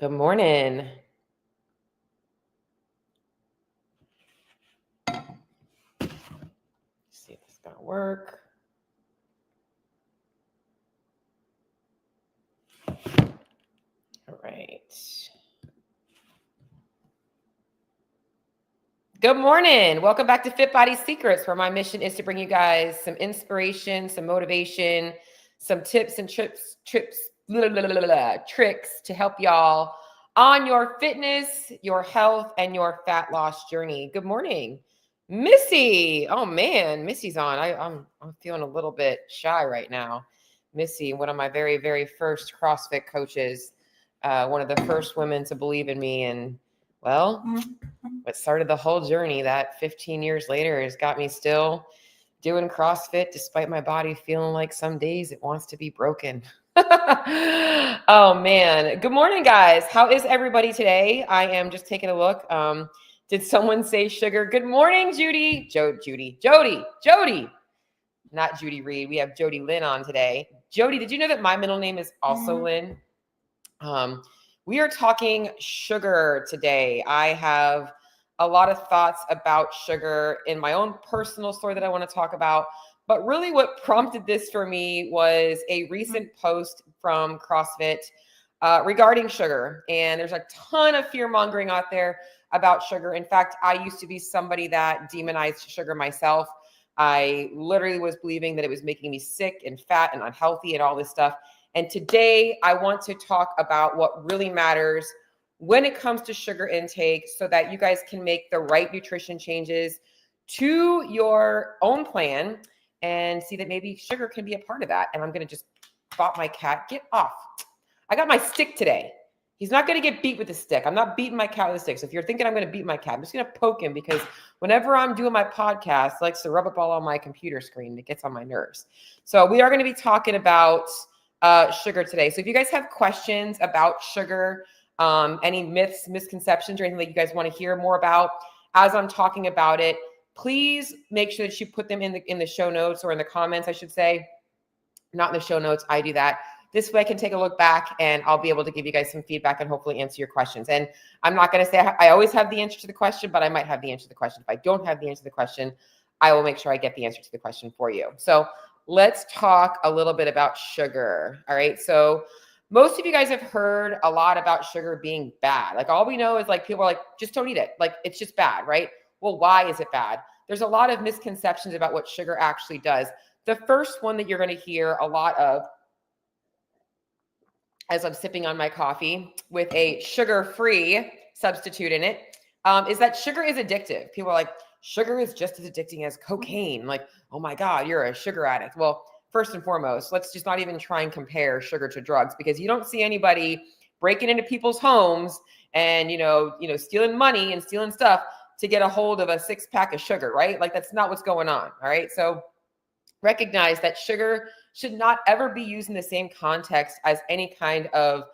Good morning. See if this is going to work. All right. Good morning. Welcome back to Fit Body Secrets, where my mission is to bring you guys some inspiration, some motivation, some tips and tricks to help y'all on your fitness, your health, and your fat loss journey. Good morning, Missy. Oh man, Missy's on. I'm feeling a little bit shy right now. Missy, one of my very, very first CrossFit coaches, one of the first women to believe in me, and well, what started the whole journey that 15 years later has got me still doing CrossFit despite my body feeling like some days it wants to be broken. Oh man. Good morning, guys. How is everybody today? I am just taking a look. Did someone say sugar? Good morning, Judy. Jody. Not Judy Reed. We have Jody Lynn on today. Jody, did you know that my middle name is also Lynn? We are talking sugar today. I have a lot of thoughts about sugar in my own personal story that I want to talk about. But really what prompted this for me was a recent post from CrossFit regarding sugar. And there's a ton of fear mongering out there about sugar. In fact, I used to be somebody that demonized sugar myself. I literally was believing that it was making me sick and fat and unhealthy and all this stuff. And today I want to talk about what really matters when it comes to sugar intake so that you guys can make the right nutrition changes to your own plan and see that maybe sugar can be a part of that. And I'm going to just bop my cat. Get off. I got my stick today. He's not going to get beat with the stick. I'm not beating my cat with a stick. So if you're thinking I'm going to beat my cat, I'm just going to poke him because whenever I'm doing my podcast, he likes to rub up all on my computer screen. It gets on my nerves. So we are going to be talking about sugar today. So if you guys have questions about sugar, any myths, misconceptions, or anything that you guys want to hear more about as I'm talking about it, please make sure that you put them in the show notes or in the comments, I should say. Not in the show notes. I do that. This way I can take a look back and I'll be able to give you guys some feedback and hopefully answer your questions. And I'm not going to say I always have the answer to the question, but I might have the answer to the question. If I don't have the answer to the question, I will make sure I get the answer to the question for you. So let's talk a little bit about sugar. All right. So most of you guys have heard a lot about sugar being bad. Like all we know is like people are like, just don't eat it. Like it's just bad, right? Well, why is it bad? There's a lot of misconceptions about what sugar actually does. The first one that you're going to hear a lot of as I'm sipping on my coffee with a sugar-free substitute in it, is that sugar is addictive. People are like, sugar is just as addicting as cocaine. Like, oh my God, you're a sugar addict. Well, first and foremost, let's just not even try and compare sugar to drugs because you don't see anybody breaking into people's homes and, stealing money and stealing stuff to get a hold of a 6-pack of sugar, right? Like that's not what's going on. All right. So recognize that sugar should not ever be used in the same context as any kind of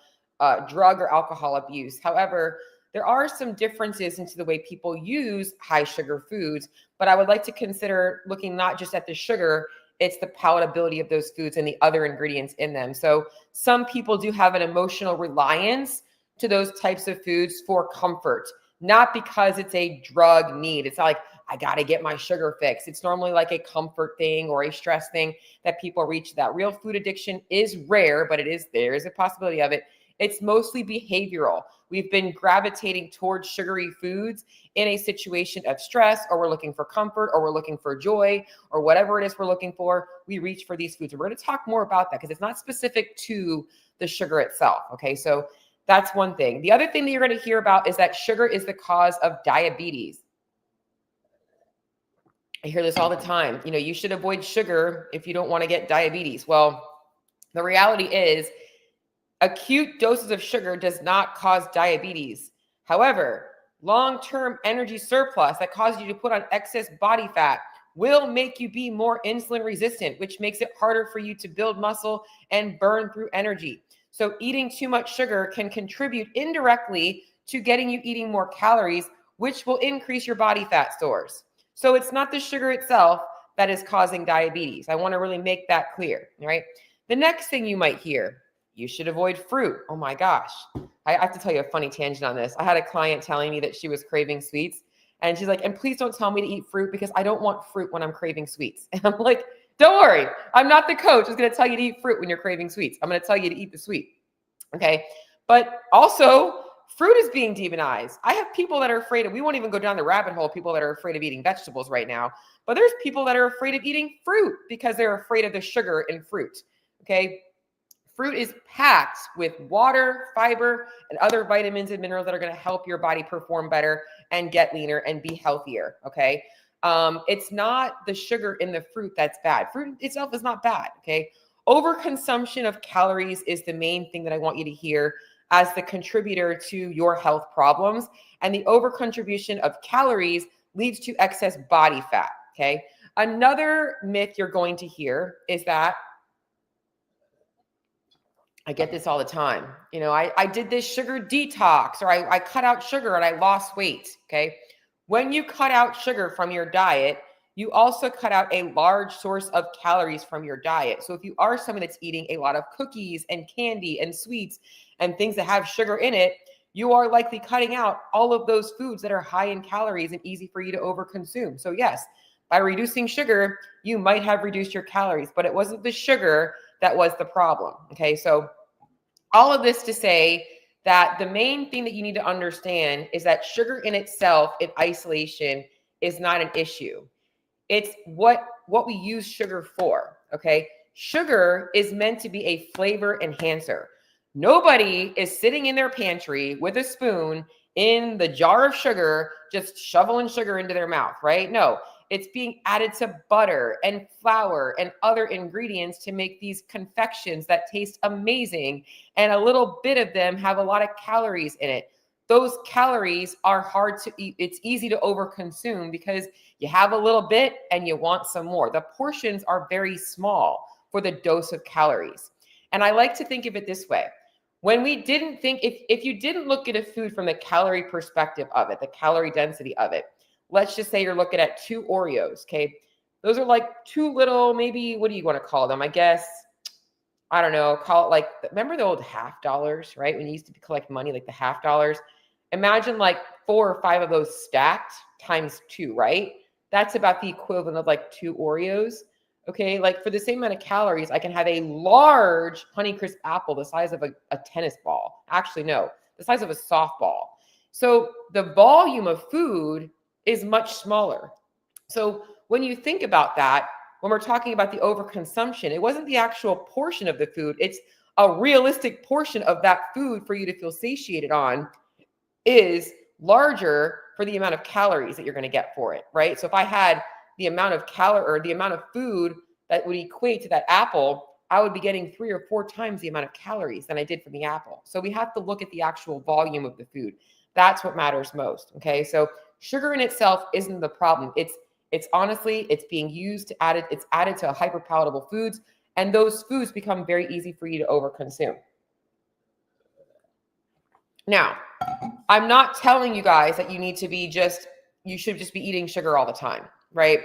drug or alcohol abuse. However, there are some differences into the way people use high sugar foods, but I would like to consider looking not just at the sugar, it's the palatability of those foods and the other ingredients in them. So some people do have an emotional reliance to those types of foods for comfort, not because it's a drug need. It's not like, I got to get my sugar fix. It's normally like a comfort thing or a stress thing that people reach. That real food addiction is rare, but there is a possibility of it. It's mostly behavioral. We've been gravitating towards sugary foods in a situation of stress, or we're looking for comfort, or we're looking for joy, or whatever it is we're looking for. We reach for these foods. And we're going to talk more about that because it's not specific to the sugar itself. Okay, so that's one thing. The other thing that you're going to hear about is that sugar is the cause of diabetes. I hear this all the time. You should avoid sugar if you don't want to get diabetes. Well, the reality is acute doses of sugar does not cause diabetes. However, long-term energy surplus that causes you to put on excess body fat will make you be more insulin resistant, which makes it harder for you to build muscle and burn through energy. So eating too much sugar can contribute indirectly to getting you eating more calories, which will increase your body fat stores. So it's not the sugar itself that is causing diabetes. I want to really make that clear, right? The next thing you might hear you should avoid fruit. Oh my gosh. I have to tell you a funny tangent on this. I had a client telling me that she was craving sweets, and she's like, and please don't tell me to eat fruit because I don't want fruit when I'm craving sweets. And I'm like, don't worry. I'm not the coach who's going to tell you to eat fruit when you're craving sweets. I'm going to tell you to eat the sweet. Okay. But also, fruit is being demonized. I have people that are afraid of, we won't even go down the rabbit hole, people that are afraid of eating vegetables right now, but there's people that are afraid of eating fruit because they're afraid of the sugar in fruit. Okay. Fruit is packed with water, fiber, and other vitamins and minerals that are going to help your body perform better and get leaner and be healthier. Okay. It's not the sugar in the fruit that's bad. Fruit itself is not bad. Okay. Overconsumption of calories is the main thing that I want you to hear as the contributor to your health problems. And the overcontribution of calories leads to excess body fat. Okay. Another myth you're going to hear is that, I get this all the time. You know, I did this sugar detox, or I cut out sugar and I lost weight. Okay. When you cut out sugar from your diet, you also cut out a large source of calories from your diet. So if you are someone that's eating a lot of cookies and candy and sweets and things that have sugar in it, you are likely cutting out all of those foods that are high in calories and easy for you to overconsume. So yes, by reducing sugar, you might have reduced your calories, but it wasn't the sugar that was the problem. Okay. So all of this to say that the main thing that you need to understand is that sugar in itself, in isolation, is not an issue. It's what we use sugar for. Okay. Sugar is meant to be a flavor enhancer. Nobody is sitting in their pantry with a spoon in the jar of sugar, just shoveling sugar into their mouth, right? No. It's being added to butter and flour and other ingredients to make these confections that taste amazing. And a little bit of them have a lot of calories in it. Those calories are hard to eat. It's easy to overconsume because you have a little bit and you want some more. The portions are very small for the dose of calories. And I like to think of it this way. When we didn't think, if you didn't look at a food from the calorie perspective of it, the calorie density of it, let's just say you're looking at 2 Oreos, okay? Those are like 2 little, maybe, what do you want to call them? I guess, I don't know, call it like, remember the old half dollars, right? When you used to collect money, like the half dollars. Imagine like 4 or 5 of those stacked times 2, right? That's about the equivalent of like 2 Oreos, okay? Like for the same amount of calories, I can have a large Honeycrisp apple the size of a tennis ball. Actually, no, the size of a softball. So the volume of food is much smaller. So when you think about that, when we're talking about the overconsumption, it wasn't the actual portion of the food. It's a realistic portion of that food for you to feel satiated on is larger for the amount of calories that you're going to get for it, right? So if I had the amount of or the amount of food that would equate to that apple, I would be getting 3 or 4 times the amount of calories than I did from the apple. So we have to look at the actual volume of the food. That's what matters most. Okay. So sugar in itself isn't the problem. It's honestly, it's being used to it's added to hyper palatable foods, and those foods become very easy for you to overconsume. Now, I'm not telling you guys that you should just be eating sugar all the time, right?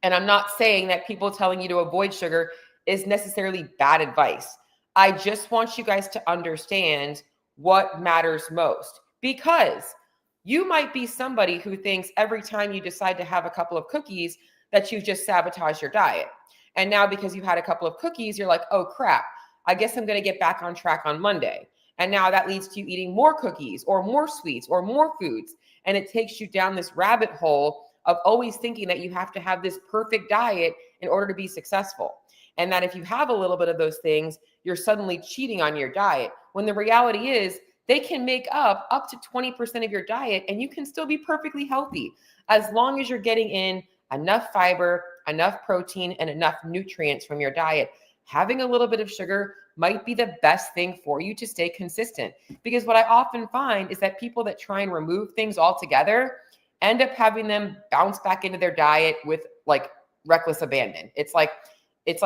And I'm not saying that people telling you to avoid sugar is necessarily bad advice. I just want you guys to understand what matters most, because you might be somebody who thinks every time you decide to have a couple of cookies that you've just sabotaged your diet. And now because you've had a couple of cookies, you're like, oh crap, I guess I'm going to get back on track on Monday. And now that leads to you eating more cookies or more sweets or more foods. And it takes you down this rabbit hole of always thinking that you have to have this perfect diet in order to be successful. And that if you have a little bit of those things, you're suddenly cheating on your diet. When the reality is they can make up to 20% of your diet and you can still be perfectly healthy as long as you're getting in enough fiber, enough protein, and enough nutrients from your diet. Having a little bit of sugar might be the best thing for you to stay consistent. Because what I often find is that people that try and remove things altogether end up having them bounce back into their diet with like reckless abandon. It's like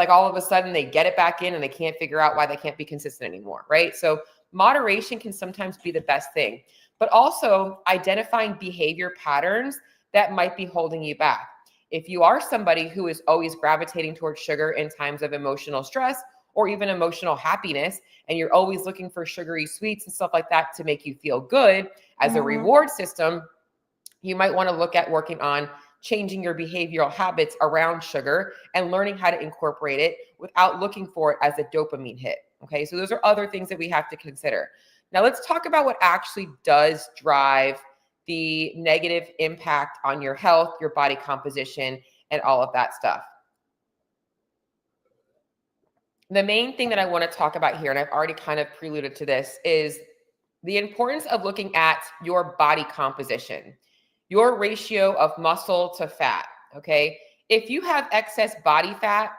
all of a sudden they get it back in and they can't figure out why they can't be consistent anymore, right? So moderation can sometimes be the best thing, but also identifying behavior patterns that might be holding you back. If you are somebody who is always gravitating towards sugar in times of emotional stress, or even emotional happiness, and you're always looking for sugary sweets and stuff like that to make you feel good as a reward system, you might want to look at working on changing your behavioral habits around sugar and learning how to incorporate it without looking for it as a dopamine hit. Okay, so those are other things that we have to consider. Now let's talk about what actually does drive the negative impact on your health, your body composition, and all of that stuff. The main thing that I want to talk about here, and I've already kind of preluded to this, is the importance of looking at your body composition, your ratio of muscle to fat, okay? If you have excess body fat,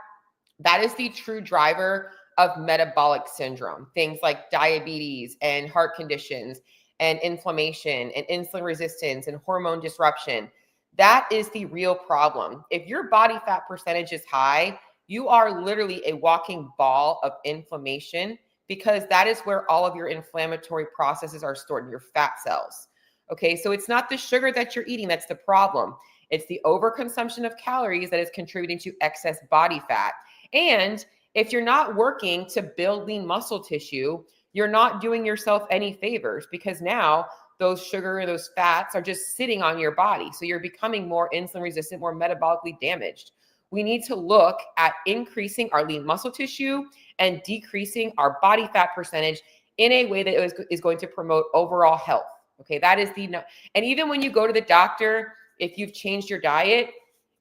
that is the true driver of metabolic syndrome, things like diabetes and heart conditions and inflammation and insulin resistance and hormone disruption. That is the real problem. If your body fat percentage is high, you are literally a walking ball of inflammation, because that is where all of your inflammatory processes are stored in your fat cells. Okay, so it's not the sugar that you're eating that's the problem. It's the overconsumption of calories that is contributing to excess body fat. And if you're not working to build lean muscle tissue, you're not doing yourself any favors, because now those sugar, those fats are just sitting on your body. So you're becoming more insulin resistant, more metabolically damaged. We need to look at increasing our lean muscle tissue and decreasing our body fat percentage in a way that is going to promote overall health. Okay, that is and even when you go to the doctor, if you've changed your diet,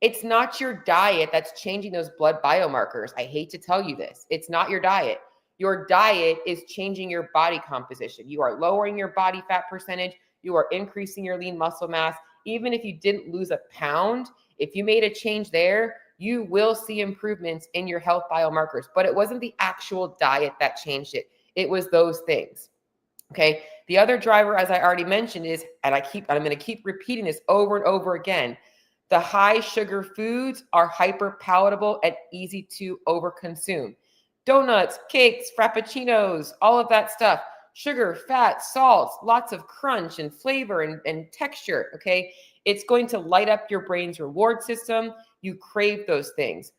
it's not your diet that's changing those blood biomarkers. I hate to tell you this. It's not your diet. Your diet is changing your body composition. You are lowering your body fat percentage. You are increasing your lean muscle mass. Even if you didn't lose a pound, if you made a change there, you will see improvements in your health biomarkers. But it wasn't the actual diet that changed it. It was those things. Okay. The other driver, as I already mentioned, is, and I'm going to keep repeating this over and over again, the high sugar foods are hyper palatable and easy to overconsume. Donuts, cakes, frappuccinos, all of that stuff. Sugar, fat, salts, lots of crunch and flavor and texture. Okay. It's going to light up your brain's reward system. You crave those things.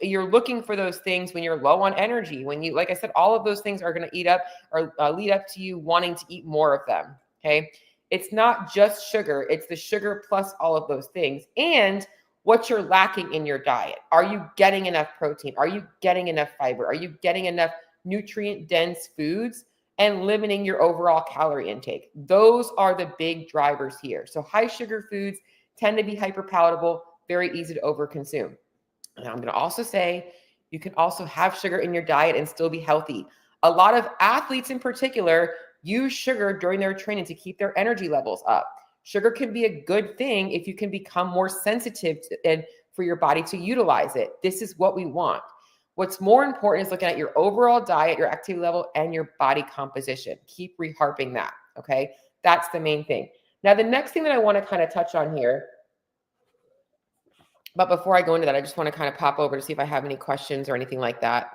You're looking for those things when you're low on energy. When you, like I said, all of those things are going to eat up or lead up to you wanting to eat more of them. Okay. It's not just sugar. It's the sugar plus all of those things and what you're lacking in your diet. Are you getting enough protein? Are you getting enough fiber? Are you getting enough nutrient dense foods and limiting your overall calorie intake? Those are the big drivers here. So high sugar foods tend to be hyper palatable, very easy to overconsume. And I'm going to also say you can also have sugar in your diet and still be healthy. A lot of athletes in particular use sugar during their training to keep their energy levels up. Sugar can be a good thing if you can become more sensitive and for your body to utilize it. This is what we want. What's more important is looking at your overall diet, your activity level, and your body composition. Keep reharping that, okay? That's the main thing. Now, the next thing that I want to kind of touch on here, but before I go into that, I just want to kind of pop over to see if I have any questions or anything like that.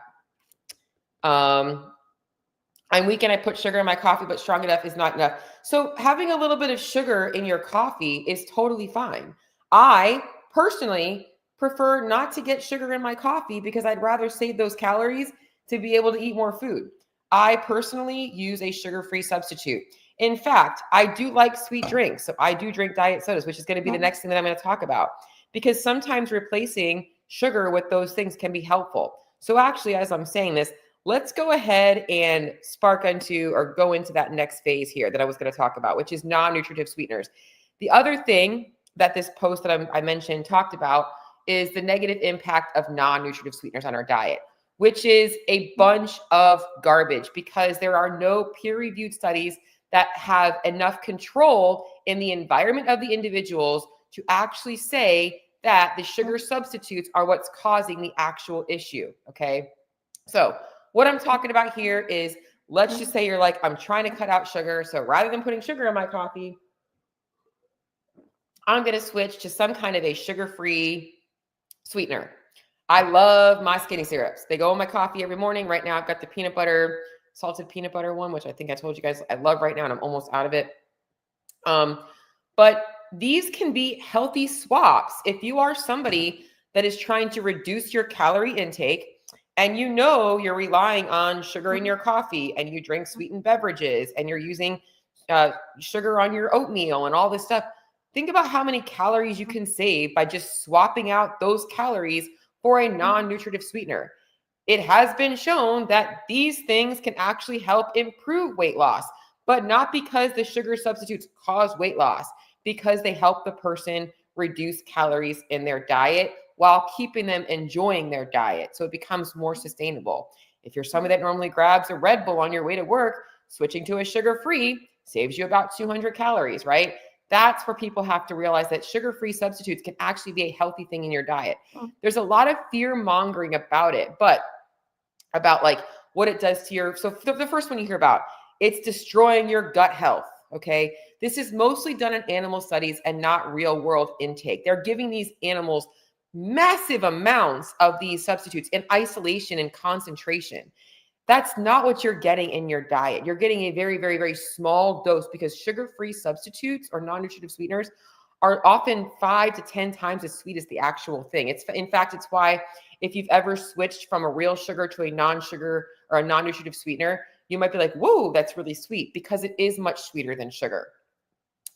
I'm weak and I put sugar in my coffee, but strong enough is not enough. So having a little bit of sugar in your coffee is totally fine. I personally prefer not to get sugar in my coffee because I'd rather save those calories to be able to eat more food. I personally use a sugar-free substitute. In fact, I do like sweet drinks. So I do drink diet sodas, which is going to be the next thing that I'm going to talk about, because sometimes replacing sugar with those things can be helpful. So actually, as I'm saying this, let's go ahead and go into that next phase here that I was going to talk about, which is non-nutritive sweeteners. The other thing that this post that I mentioned talked about is the negative impact of non-nutritive sweeteners on our diet, which is a bunch of garbage because there are no peer-reviewed studies that have enough control in the environment of the individuals to actually say that the sugar substitutes are what's causing the actual issue, okay? So what I'm talking about here is, let's just say you're like, I'm trying to cut out sugar. So rather than putting sugar in my coffee, I'm going to switch to some kind of a sugar-free sweetener. I love my skinny syrups. They go in my coffee every morning. Right now, I've got the salted peanut butter one, which I think I told you guys I love right now, and I'm almost out of it. But these can be healthy swaps. If you are somebody that is trying to reduce your calorie intake, and you know you're relying on sugar in your coffee, and you drink sweetened beverages, and you're using sugar on your oatmeal and all this stuff, think about how many calories you can save by just swapping out those calories for a non-nutritive sweetener. It has been shown that these things can actually help improve weight loss, but not because the sugar substitutes cause weight loss, because they help the person reduce calories in their diet while keeping them enjoying their diet. So it becomes more sustainable. If you're somebody that normally grabs a Red Bull on your way to work, switching to a sugar-free saves you about 200 calories, right? That's where people have to realize that sugar-free substitutes can actually be a healthy thing in your diet. There's a lot of fear mongering about it, but about like what it does to your, so the first one you hear about, it's destroying your gut health. Okay. This is mostly done in animal studies and not real world intake. They're giving these animals massive amounts of these substitutes in isolation and concentration. That's not what you're getting in your diet. You're getting a very, very, very small dose, because sugar-free substitutes or non-nutritive sweeteners are often 5 to 10 times as sweet as the actual thing. In fact, it's why if you've ever switched from a real sugar to a non-sugar or a non-nutritive sweetener, you might be like, whoa, that's really sweet, because it is much sweeter than sugar.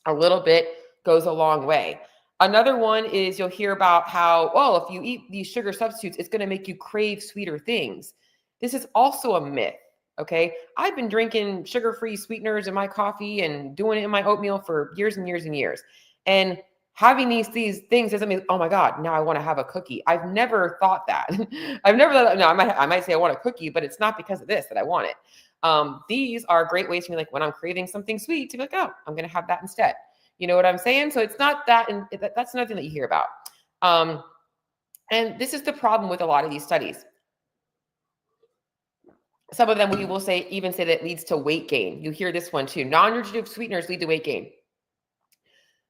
A little bit goes a long way. Another one is you'll hear about how, well, if you eat these sugar substitutes, it's going to make you crave sweeter things. This is also a myth. Okay. I've been drinking sugar-free sweeteners in my coffee and doing it in my oatmeal for years and years and years. And having these things doesn't mean, oh my God, now I want to have a cookie. I've never thought that. I've never thought, no, I might say I want a cookie, but it's not because of this that I want it. These are great ways for me, like when I'm craving something sweet, to be like, oh, I'm going to have that instead. You know what I'm saying? So it's not that, and that's another thing that you hear about. And this is the problem with a lot of these studies. Some of them we will even say that leads to weight gain. You hear this one too. Non-nutritive sweeteners lead to weight gain.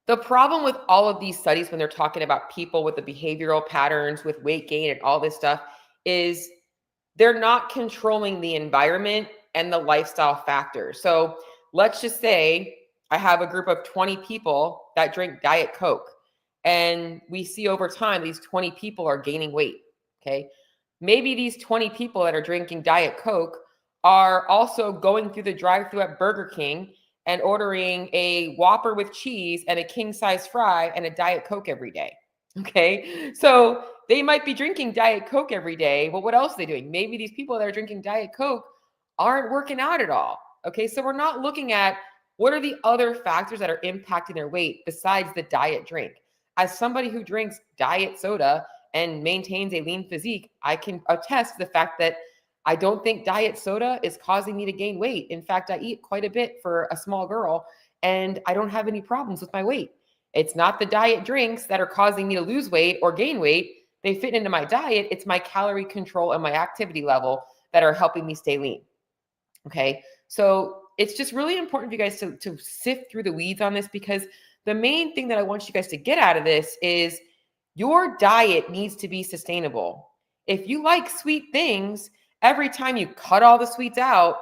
The problem with all of these studies when they're talking about people with the behavioral patterns, with weight gain and all this stuff, is they're not controlling the environment and the lifestyle factors. So let's just say I have a group of 20 people that drink Diet Coke, and we see over time these 20 people are gaining weight. Okay. Maybe these 20 people that are drinking Diet Coke are also going through the drive-thru at Burger King and ordering a Whopper with cheese and a king-size fry and a Diet Coke every day. Okay. So they might be drinking Diet Coke every day. But what else are they doing? Maybe these people that are drinking Diet Coke aren't working out at all. Okay. So we're not looking at what are the other factors that are impacting their weight besides the diet drink. As somebody who drinks diet soda and maintains a lean physique, I can attest to the fact that I don't think diet soda is causing me to gain weight. In fact, I eat quite a bit for a small girl, and I don't have any problems with my weight. It's not the diet drinks that are causing me to lose weight or gain weight. They fit into my diet. It's my calorie control and my activity level that are helping me stay lean. Okay. So it's just really important for you guys to sift through the weeds on this, because the main thing that I want you guys to get out of this is your diet needs to be sustainable. If you like sweet things, every time you cut all the sweets out,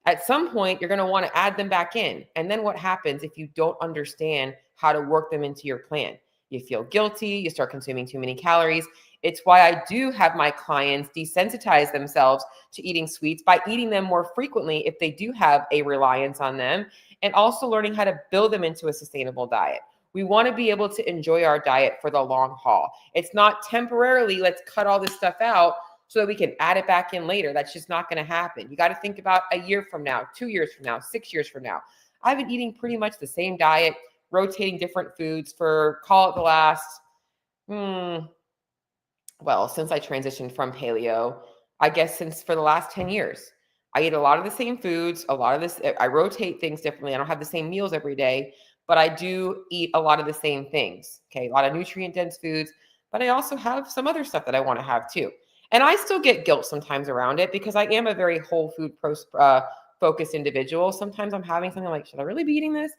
at some point you're going to want to add them back in. And then what happens if you don't understand how to work them into your plan? You feel guilty, you start consuming too many calories. It's why I do have my clients desensitize themselves to eating sweets by eating them more frequently if they do have a reliance on them, and also learning how to build them into a sustainable diet. We want to be able to enjoy our diet for the long haul. It's not temporarily, let's cut all this stuff out so that we can add it back in later. That's just not going to happen. You got to think about a year from now, 2 years from now, 6 years from now. I've been eating pretty much the same diet, rotating different foods for, call it the last, since I transitioned from paleo, I guess since for the last 10 years. I eat a lot of the same foods, a lot of this, I rotate things differently. I don't have the same meals every day, but I do eat a lot of the same things. Okay. A lot of nutrient dense foods, but I also have some other stuff that I want to have too. And I still get guilt sometimes around it, because I am a very whole food focused individual. Sometimes I'm having something like, should I really be eating this?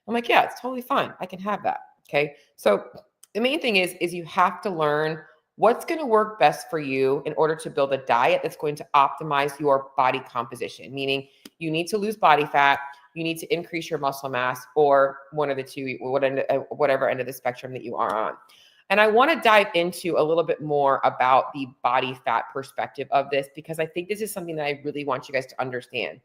I'm like, yeah, it's totally fine. I can have that. Okay. So the main thing is you have to learn what's going to work best for you in order to build a diet that's going to optimize your body composition, meaning you need to lose body fat, you need to increase your muscle mass, or one of the two, whatever end of the spectrum that you are on. And I want to dive into a little bit more about the body fat perspective of this, because I think this is something that I really want you guys to understand.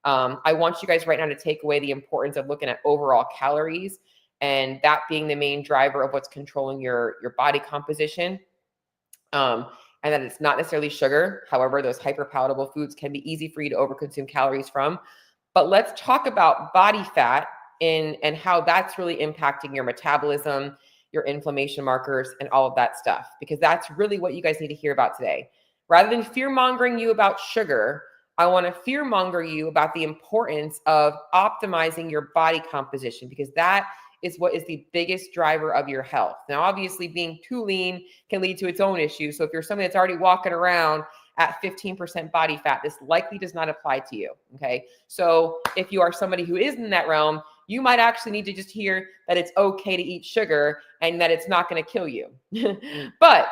I want you guys right now to take away the importance of looking at overall calories, and that being the main driver of what's controlling your body composition. And that it's not necessarily sugar. However, those hyperpalatable foods can be easy for you to overconsume calories from. But let's talk about body fat and how that's really impacting your metabolism, your inflammation markers, and all of that stuff, because that's really what you guys need to hear about today. Rather than fear mongering you about sugar, I want to fear monger you about the importance of optimizing your body composition, because that is what is the biggest driver of your health. Now, obviously, being too lean can lead to its own issues. So if you're somebody that's already walking around at 15% body fat, this likely does not apply to you, okay? So if you are somebody who is in that realm, you might actually need to just hear that it's okay to eat sugar and that it's not going to kill you. But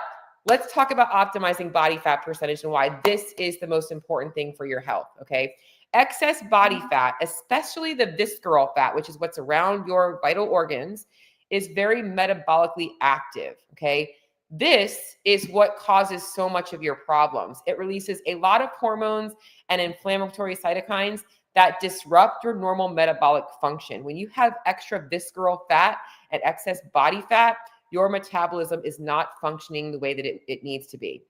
let's talk about optimizing body fat percentage and why this is the most important thing for your health, okay? Excess body fat, especially the visceral fat, which is what's around your vital organs, is very metabolically active, okay? This is what causes so much of your problems. It releases a lot of hormones and inflammatory cytokines that disrupt your normal metabolic function. When you have extra visceral fat and excess body fat, your metabolism is not functioning the way that it needs to be.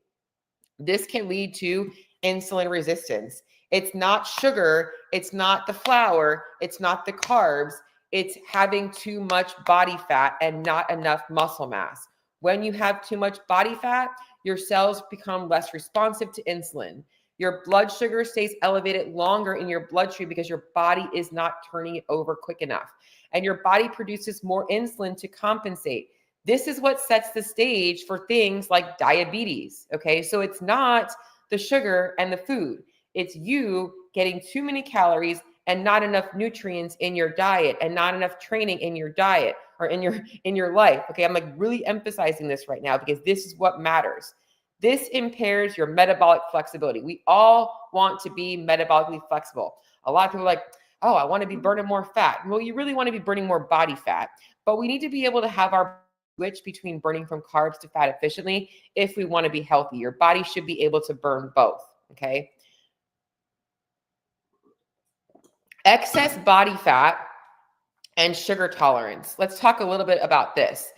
This can lead to insulin resistance. It's not sugar, it's not the flour, it's not the carbs, it's having too much body fat and not enough muscle mass. When you have too much body fat, your cells become less responsive to insulin. Your blood sugar stays elevated longer in your bloodstream because your body is not turning it over quick enough. And your body produces more insulin to compensate. This is what sets the stage for things like diabetes, okay? So it's not the sugar and the food. It's you getting too many calories and not enough nutrients in your diet and not enough training in your diet or in your life. Okay, I'm like really emphasizing this right now because this is what matters. This impairs your metabolic flexibility. We all want to be metabolically flexible. A lot of people are like, oh, I want to be burning more fat. Well, you really want to be burning more body fat, but we need to be able to have our switch between burning from carbs to fat efficiently if we want to be healthy. Your body should be able to burn both, okay? Excess body fat and sugar tolerance. Let's talk a little bit about this.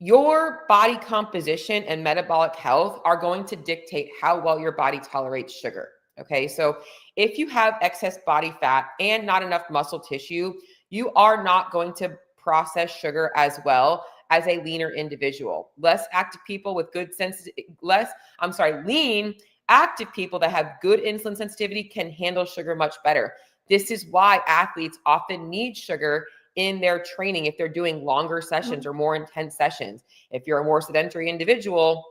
Your body composition and metabolic health are going to dictate how well your body tolerates sugar. Okay, so if you have excess body fat and not enough muscle tissue, you are not going to process sugar as well as a leaner individual. Less active people with good lean active people that have good insulin sensitivity can handle sugar much better. This is why athletes often need sugar in their training if they're doing longer sessions or more intense sessions. If you're a more sedentary individual,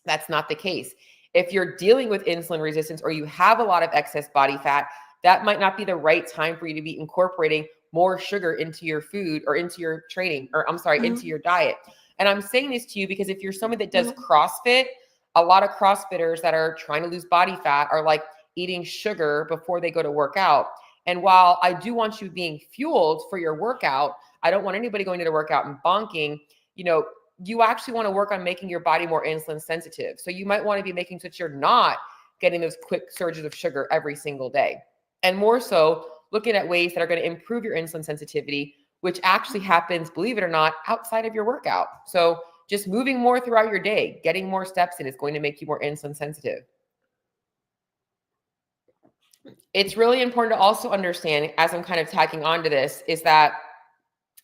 that's not the case. If you're dealing with insulin resistance or you have a lot of excess body fat, that might not be the right time for you to be incorporating more sugar into your food or into your training, or into your diet. And I'm saying this to you because if you're somebody that does CrossFit, a lot of CrossFitters that are trying to lose body fat are like eating sugar before they go to work out. And while I do want you being fueled for your workout, I don't want anybody going to the workout and bonking. You actually want to work on making your body more insulin sensitive. So you might want to be making sure that you're not getting those quick surges of sugar every single day. And more so, looking at ways that are going to improve your insulin sensitivity, which actually happens, believe it or not, outside of your workout. So just moving more throughout your day, getting more steps in is going to make you more insulin sensitive. It's really important to also understand, as I'm kind of tacking onto this, is that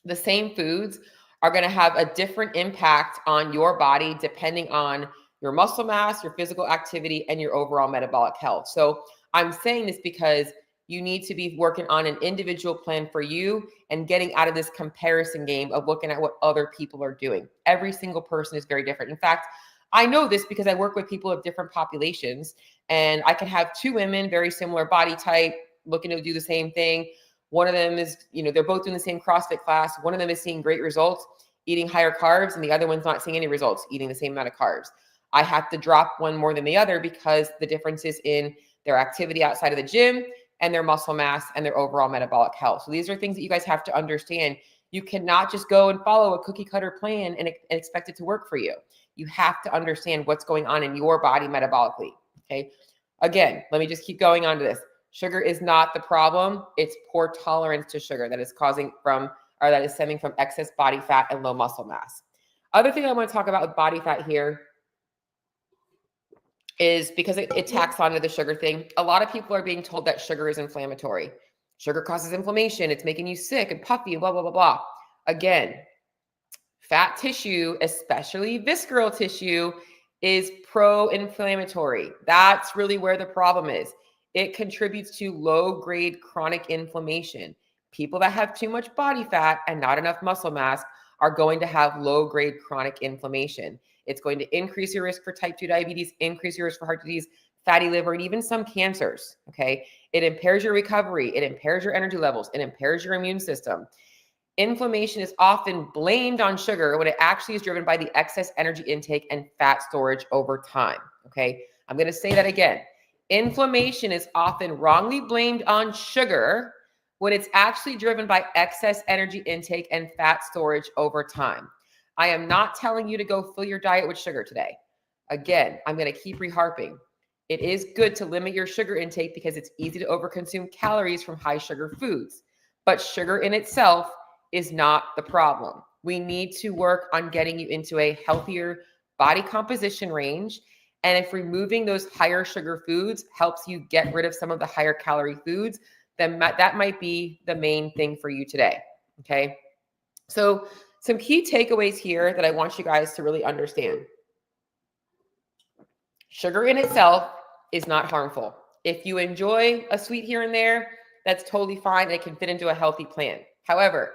the same foods are going to have a different impact on your body depending on your muscle mass, your physical activity, and your overall metabolic health. So I'm saying this because you need to be working on an individual plan for you and getting out of this comparison game of looking at what other people are doing. Every single person is very different. In fact, I know this because I work with people of different populations, and I can have two women, very similar body type, looking to do the same thing. One of them is, they're both doing the same CrossFit class. One of them is seeing great results, eating higher carbs, and the other one's not seeing any results, eating the same amount of carbs. I have to drop one more than the other because the difference is in their activity outside of the gym and their muscle mass and their overall metabolic health. So these are things that you guys have to understand. You cannot just go and follow a cookie cutter plan and expect it to work for you. You have to understand what's going on in your body metabolically. Okay. Again, let me just keep going on to this. Sugar is not the problem. It's poor tolerance to sugar that is stemming from excess body fat and low muscle mass. Other thing I want to talk about with body fat here is because it tacks onto the sugar thing. A lot of people are being told that sugar is inflammatory. Sugar causes inflammation. It's making you sick and puffy and blah, blah, blah, blah. Again, fat tissue, especially visceral tissue, is pro-inflammatory. That's really where the problem is. It contributes to low-grade chronic inflammation. People that have too much body fat and not enough muscle mass are going to have low-grade chronic inflammation. It's going to increase your risk for type 2 diabetes, increase your risk for heart disease, fatty liver, and even some cancers, okay? It impairs your recovery. It impairs your energy levels. It impairs your immune system. Inflammation is often blamed on sugar when it actually is driven by the excess energy intake and fat storage over time, okay? I'm going to say that again. Inflammation is often wrongly blamed on sugar when it's actually driven by excess energy intake and fat storage over time. I am not telling you to go fill your diet with sugar today. Again, I'm going to keep reharping. It is good to limit your sugar intake because it's easy to overconsume calories from high sugar foods, but sugar in itself is not the problem. We need to work on getting you into a healthier body composition range. And if removing those higher sugar foods helps you get rid of some of the higher calorie foods, then that might be the main thing for you today, okay? So some key takeaways here that I want you guys to really understand. Sugar in itself is not harmful. If you enjoy a sweet here and there, that's totally fine. It can fit into a healthy plan. However,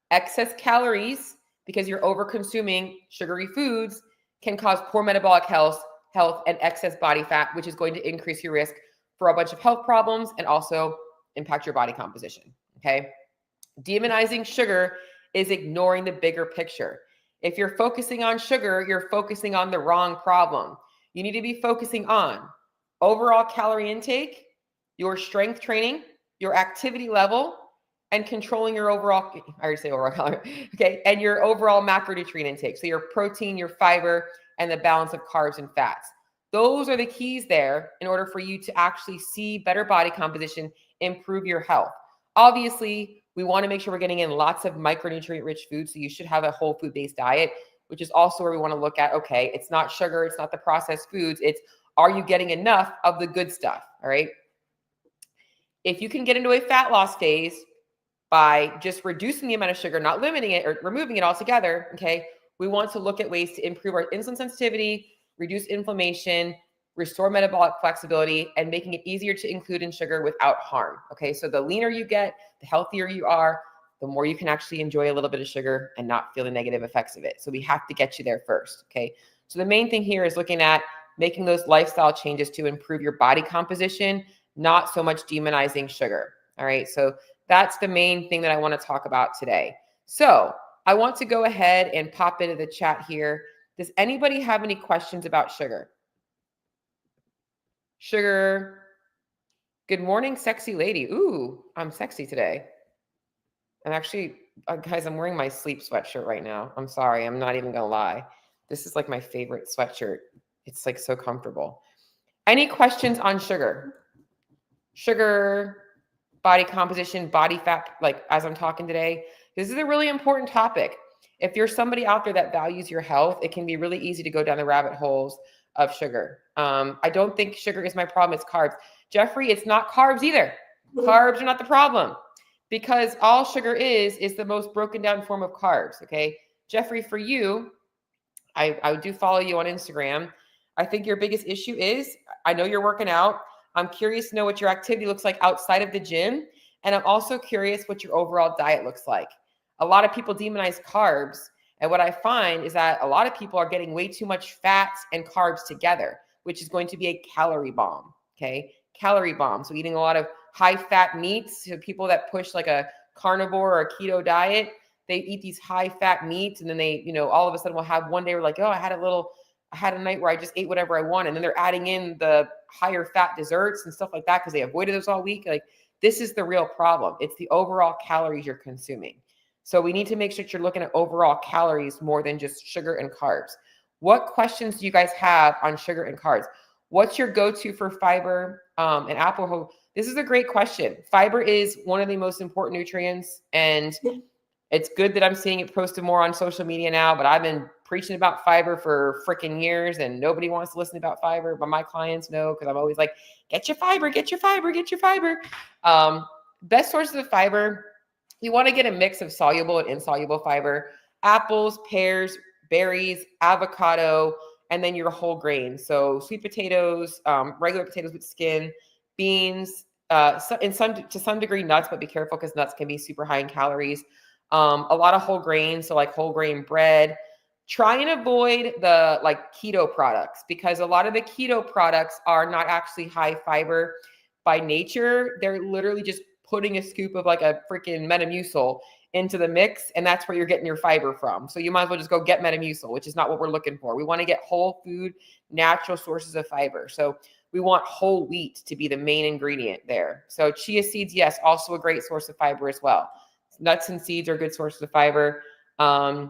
excess calories, because you're over-consuming sugary foods, can cause poor metabolic health and excess body fat, which is going to increase your risk for a bunch of health problems and also impact your body composition, okay? Demonizing sugar is ignoring the bigger picture. If you're focusing on sugar, you're focusing on the wrong problem. You need to be focusing on overall calorie intake, your strength training, your activity level, and controlling your overall, I already say overall calorie, okay, and your overall macronutrient intake. So your protein, your fiber, and the balance of carbs and fats. Those are the keys there in order for you to actually see better body composition, improve your health. Obviously, we want to make sure we're getting in lots of micronutrient-rich foods, so you should have a whole food-based diet, which is also where we want to look at, okay, it's not sugar, it's not the processed foods, it's are you getting enough of the good stuff, all right? If you can get into a fat loss phase by just reducing the amount of sugar, not limiting it or removing it altogether, okay, we want to look at ways to improve our insulin sensitivity, reduce inflammation, restore metabolic flexibility, and making it easier to include in sugar without harm, okay? So the leaner you get, the healthier you are, the more you can actually enjoy a little bit of sugar and not feel the negative effects of it. So we have to get you there first, okay? So the main thing here is looking at making those lifestyle changes to improve your body composition, not so much demonizing sugar, all right? So that's the main thing that I want to talk about today. So I want to go ahead and pop into the chat here. Does anybody have any questions about sugar? Sugar. Good morning, sexy lady. Ooh, I'm sexy today. I'm actually, guys, I'm wearing my sleep sweatshirt right now. I'm sorry. I'm not even going to lie. This is like my favorite sweatshirt. It's like so comfortable. Any questions on sugar? Sugar, body composition, body fat, like as I'm talking today. This is a really important topic. If you're somebody out there that values your health, it can be really easy to go down the rabbit holes of sugar. I don't think sugar is my problem. It's carbs. Jeffrey, it's not carbs either. Carbs are not the problem because all sugar is the most broken down form of carbs. Okay. Jeffrey, for you, I do follow you on Instagram. I think your biggest issue is, I know you're working out. I'm curious to know what your activity looks like outside of the gym. And I'm also curious what your overall diet looks like. A lot of people demonize carbs. And what I find is that a lot of people are getting way too much fats and carbs together, which is going to be a calorie bomb. Okay. Calorie bomb. So eating a lot of high fat meats. So people that push like a carnivore or a keto diet, they eat these high fat meats. And then they, all of a sudden will have one day where like, oh, I had a night where I just ate whatever I want. And then they're adding in the higher fat desserts and stuff like that because they avoided those all week. Like this is the real problem. It's the overall calories you're consuming. So we need to make sure that you're looking at overall calories more than just sugar and carbs. What questions do you guys have on sugar and carbs? What's your go-to for fiber and apple? This is a great question. Fiber is one of the most important nutrients, and it's good that I'm seeing it posted more on social media now, but I've been preaching about fiber for freaking years and nobody wants to listen about fiber, but my clients know because I'm always like, get your fiber, get your fiber, get your fiber. Best sources of fiber, you want to get a mix of soluble and insoluble fiber. Apples, pears, berries, avocado, and then your whole grains. So sweet potatoes, regular potatoes with skin, beans, to some degree nuts, but be careful because nuts can be super high in calories. A lot of whole grains, so like whole grain bread. Try and avoid the like keto products because a lot of the keto products are not actually high fiber by nature. They're literally just putting a scoop of like a freaking Metamucil into the mix, and that's where you're getting your fiber from. So you might as well just go get Metamucil, which is not what we're looking for. We want to get whole food, natural sources of fiber. So we want whole wheat to be the main ingredient there. So chia seeds, yes, also a great source of fiber as well. Nuts and seeds are good sources of fiber. I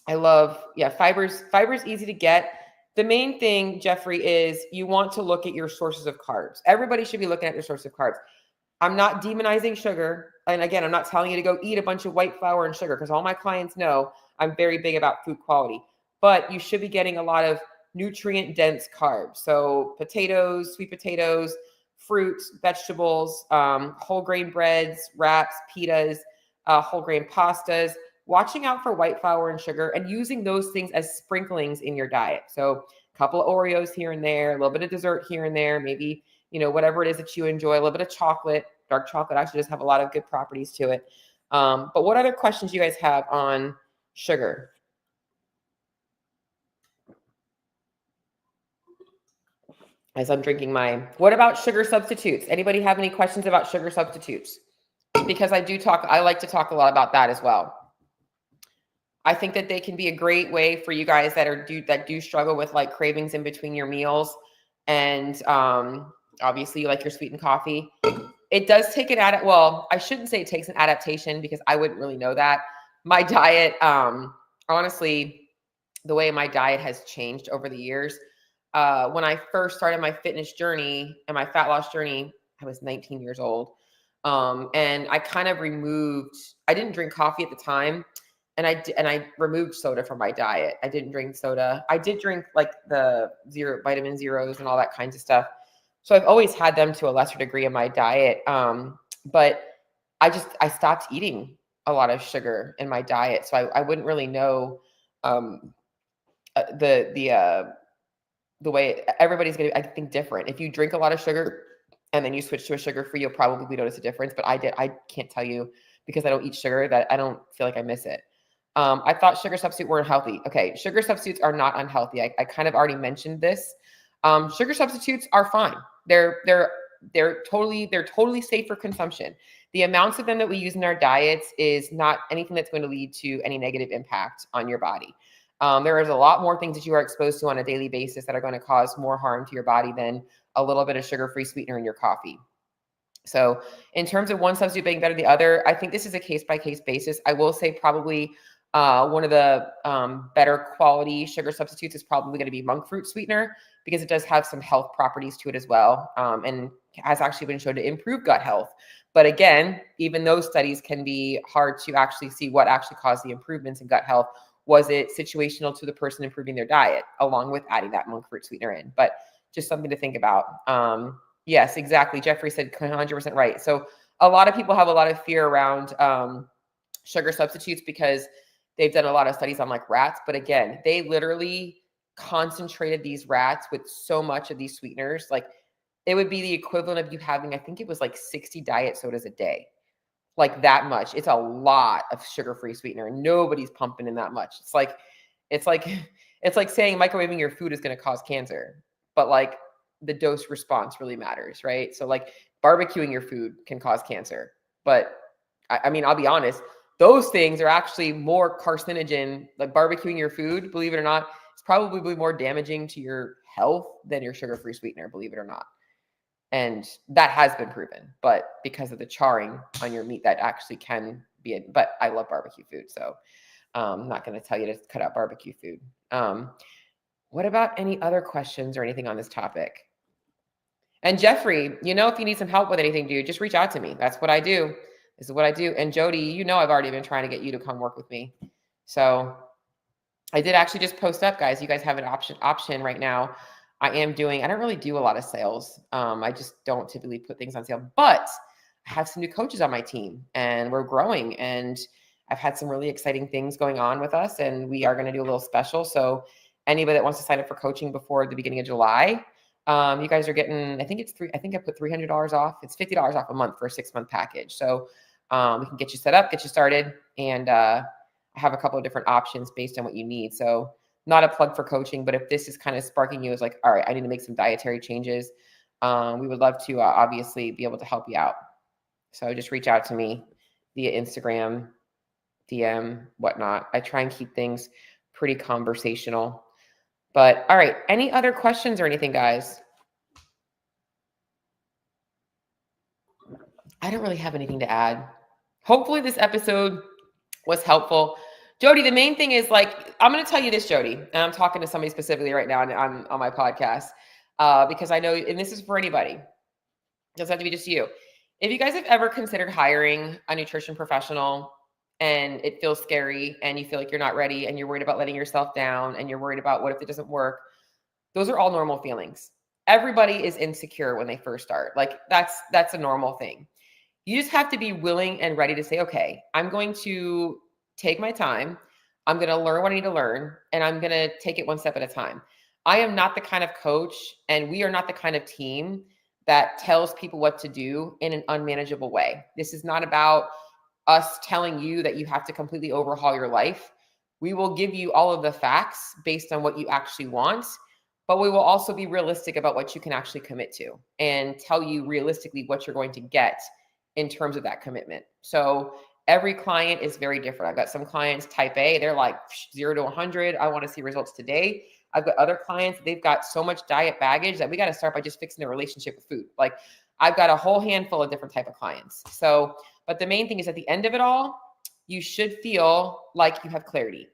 love, fiber's easy to get. The main thing, Jeffrey, is you want to look at your sources of carbs. Everybody should be looking at their source of carbs. I'm not demonizing sugar. And again, I'm not telling you to go eat a bunch of white flour and sugar because all my clients know I'm very big about food quality. But you should be getting a lot of nutrient-dense carbs. So potatoes, sweet potatoes, fruits, vegetables, whole grain breads, wraps, pitas, whole grain pastas, watching out for white flour and sugar and using those things as sprinklings in your diet. So a couple of Oreos here and there, a little bit of dessert here and there, maybe, whatever it is that you enjoy, a little bit of chocolate. Dark chocolate actually does have a lot of good properties to it. But what other questions do you guys have on sugar? As I'm drinking what about sugar substitutes? Anybody have any questions about sugar substitutes? Because I like to talk a lot about that as well. I think that they can be a great way for you guys that do struggle with like cravings in between your meals. And obviously you like your sweetened coffee. It does take I shouldn't say it takes an adaptation because I wouldn't really know that. My diet, honestly, the way my diet has changed over the years. When I first started my fitness journey and my fat loss journey, I was 19 years old. And I kind of I didn't drink coffee at the time. And I removed soda from my diet. I didn't drink soda. I did drink like the vitamin zeros and all that kinds of stuff. So I've always had them to a lesser degree in my diet. But I stopped eating a lot of sugar in my diet. So I wouldn't really know the way everybody's going to, I think, different. If you drink a lot of sugar and then you switch to a sugar-free, you'll probably notice a difference. But I can't tell you because I don't eat sugar that I don't feel like I miss it. I thought sugar substitutes weren't healthy. Okay, sugar substitutes are not unhealthy. I kind of already mentioned this. Sugar substitutes are fine. They're totally safe for consumption. The amounts of them that we use in our diets is not anything that's going to lead to any negative impact on your body. There is a lot more things that you are exposed to on a daily basis that are going to cause more harm to your body than a little bit of sugar-free sweetener in your coffee. So in terms of one substitute being better than the other, I think this is a case-by-case basis. I will say probably one of the better quality sugar substitutes is probably going to be monk fruit sweetener because it does have some health properties to it as well, and has actually been shown to improve gut health. But again, even those studies can be hard to actually see what actually caused the improvements in gut health. Was it situational to the person improving their diet along with adding that monk fruit sweetener in? But just something to think about. Yes, exactly. Jeffrey said 100% right. So a lot of people have a lot of fear around sugar substitutes because they've done a lot of studies on like rats. But again, they literally concentrated these rats with so much of these sweeteners. Like it would be the equivalent of you having, I think it was like 60 diet sodas a day. Like that much. It's a lot of sugar-free sweetener and nobody's pumping in that much. It's like saying microwaving your food is going to cause cancer, but like the dose response really matters, right? So like barbecuing your food can cause cancer, but I mean, I'll be honest, those things are actually more carcinogen. Like barbecuing your food, believe it or not, it's probably more damaging to your health than your sugar-free sweetener, believe it or not. And that has been proven, but because of the charring on your meat, that actually can be it, but I love barbecue food. So I'm not going to tell you to cut out barbecue food. What about any other questions or anything on this topic? And Jeffrey, if you need some help with anything, dude, just reach out to me. That's what I do. This is what I do. And Jody, I've already been trying to get you to come work with me. So I did actually just post up, guys. You guys have an option right now. I don't really do a lot of sales. I just don't typically put things on sale, but I have some new coaches on my team and we're growing, and I've had some really exciting things going on with us, and we are going to do a little special. So anybody that wants to sign up for coaching before the beginning of July, you guys are getting, I think I put $300 off. It's $50 off a month for a 6-month package. So we can get you set up, get you started, and I have a couple of different options based on what you need. So not a plug for coaching, but if this is kind of sparking you as like, all right, I need to make some dietary changes, we would love to obviously be able to help you out. So just reach out to me via Instagram, DM, whatnot. I try and keep things pretty conversational. But all right, any other questions or anything, guys? I don't really have anything to add. Hopefully this episode was helpful. Jody, the main thing is like, I'm going to tell you this, Jody, and I'm talking to somebody specifically right now on my podcast, because I know, and this is for anybody. It doesn't have to be just you. If you guys have ever considered hiring a nutrition professional and it feels scary and you feel like you're not ready and you're worried about letting yourself down and you're worried about what if it doesn't work, those are all normal feelings. Everybody is insecure when they first start. Like that's a normal thing. You just have to be willing and ready to say, okay, I'm going to take my time. I'm going to learn what I need to learn, and I'm going to take it one step at a time. I am not the kind of coach, and we are not the kind of team that tells people what to do in an unmanageable way. This is not about us telling you that you have to completely overhaul your life. We will give you all of the facts based on what you actually want, but we will also be realistic about what you can actually commit to and tell you realistically what you're going to get in terms of that commitment. So every client is very different. I've got some clients type A, they're like 0 to 100. I want to see results today. I've got other clients, they've got so much diet baggage that we got to start by just fixing their relationship with food. Like I've got a whole handful of different type of clients. So, but the main thing is at the end of it all, you should feel like you have clarity.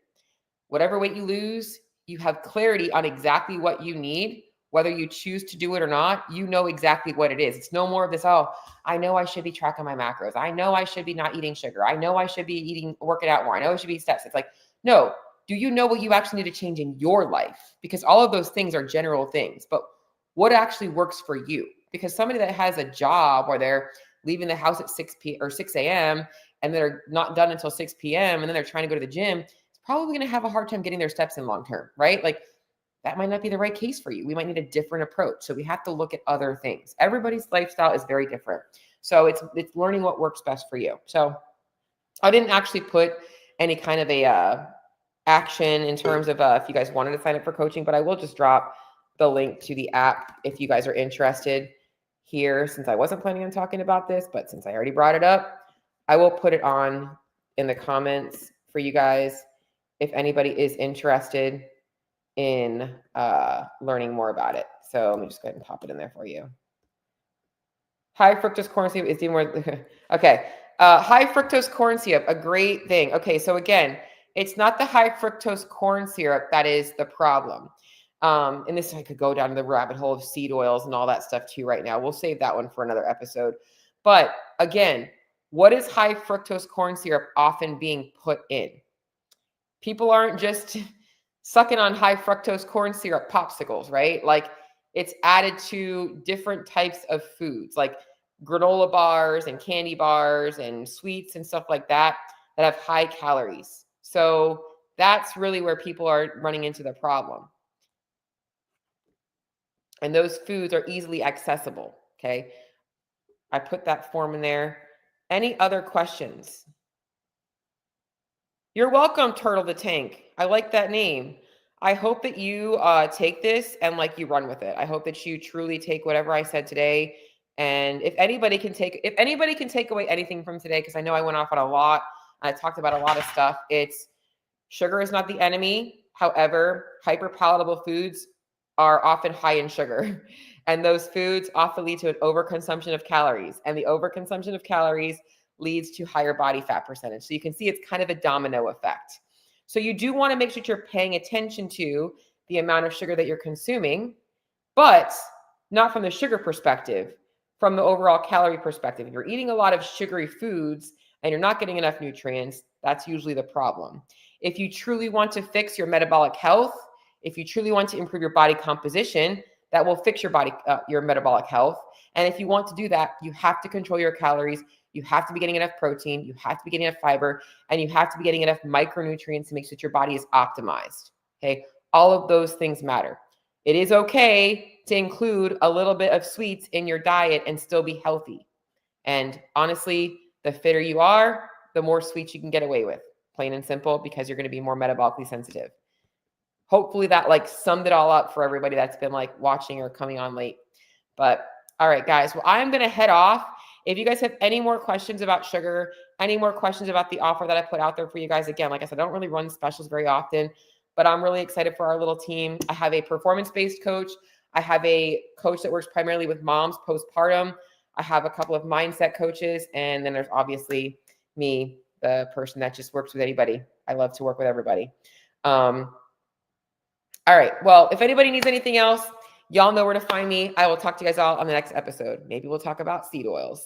Whatever weight you lose, you have clarity on exactly what you need. Whether you choose to do it or not, you know exactly what it is. It's no more of this, oh, I know I should be tracking my macros. I know I should be not eating sugar. I know I should be working out more. I know I should be steps. It's like, no, do you know what you actually need to change in your life? Because all of those things are general things, but what actually works for you? Because somebody that has a job where they're leaving the house at 6 a.m. and they're not done until 6 p.m. and then they're trying to go to the gym, it's probably going to have a hard time getting their steps in long term, right? Like that might not be the right case for you. We might need a different approach. So we have to look at other things. Everybody's lifestyle is very different. So it's learning what works best for you. So I didn't actually put any kind of a action in terms of if you guys wanted to sign up for coaching, but I will just drop the link to the app if you guys are interested here, since I wasn't planning on talking about this, but since I already brought it up, I will put it on in the comments for you guys if anybody is interested in learning more about it. So let me just go ahead and pop it in there for you. High fructose corn syrup is more. Okay. High fructose corn syrup, a great thing. Okay. So again, it's not the high fructose corn syrup that is the problem. And this, I could go down the rabbit hole of seed oils and all that stuff too right now. We'll save that one for another episode. But again, what is high fructose corn syrup often being put in? People aren't just sucking on high fructose corn syrup popsicles, right? Like it's added to different types of foods, like granola bars and candy bars and sweets and stuff like that have high calories. So that's really where people are running into the problem. And those foods are easily accessible. Okay. I put that form in there. Any other questions? You're welcome, Turtle the Tank. I like that name. I hope that you take this and like you run with it. I hope that you truly take whatever I said today. And if anybody can take away anything from today, because I know I went off on a lot, I talked about a lot of stuff. It's sugar is not the enemy. However, hyperpalatable foods are often high in sugar. And those foods often lead to an overconsumption of calories. And the overconsumption of calories leads to higher body fat percentage. So you can see it's kind of a domino effect. So you do want to make sure that you're paying attention to the amount of sugar that you're consuming, but not from the sugar perspective, from the overall calorie perspective. If you're eating a lot of sugary foods and you're not getting enough nutrients, that's usually the problem. If you truly want to fix your metabolic health, if you truly want to improve your body composition, that will fix your metabolic health. And if you want to do that, you have to control your calories. You have to be getting enough protein. You have to be getting enough fiber, and you have to be getting enough micronutrients to make sure that your body is optimized. Okay. All of those things matter. It is okay to include a little bit of sweets in your diet and still be healthy. And honestly, the fitter you are, the more sweets you can get away with, plain and simple, because you're going to be more metabolically sensitive. Hopefully that like summed it all up for everybody that's been like watching or coming on late. But all right, guys, well, I'm going to head off. If you guys have any more questions about sugar, any more questions about the offer that I put out there for you guys, again, like I said, I don't really run specials very often, but I'm really excited for our little team. I have a performance-based coach. I have a coach that works primarily with moms postpartum. I have a couple of mindset coaches. And then there's obviously me, the person that just works with anybody. I love to work with everybody. All right. Well, if anybody needs anything else, y'all know where to find me. I will talk to you guys all on the next episode. Maybe we'll talk about seed oils.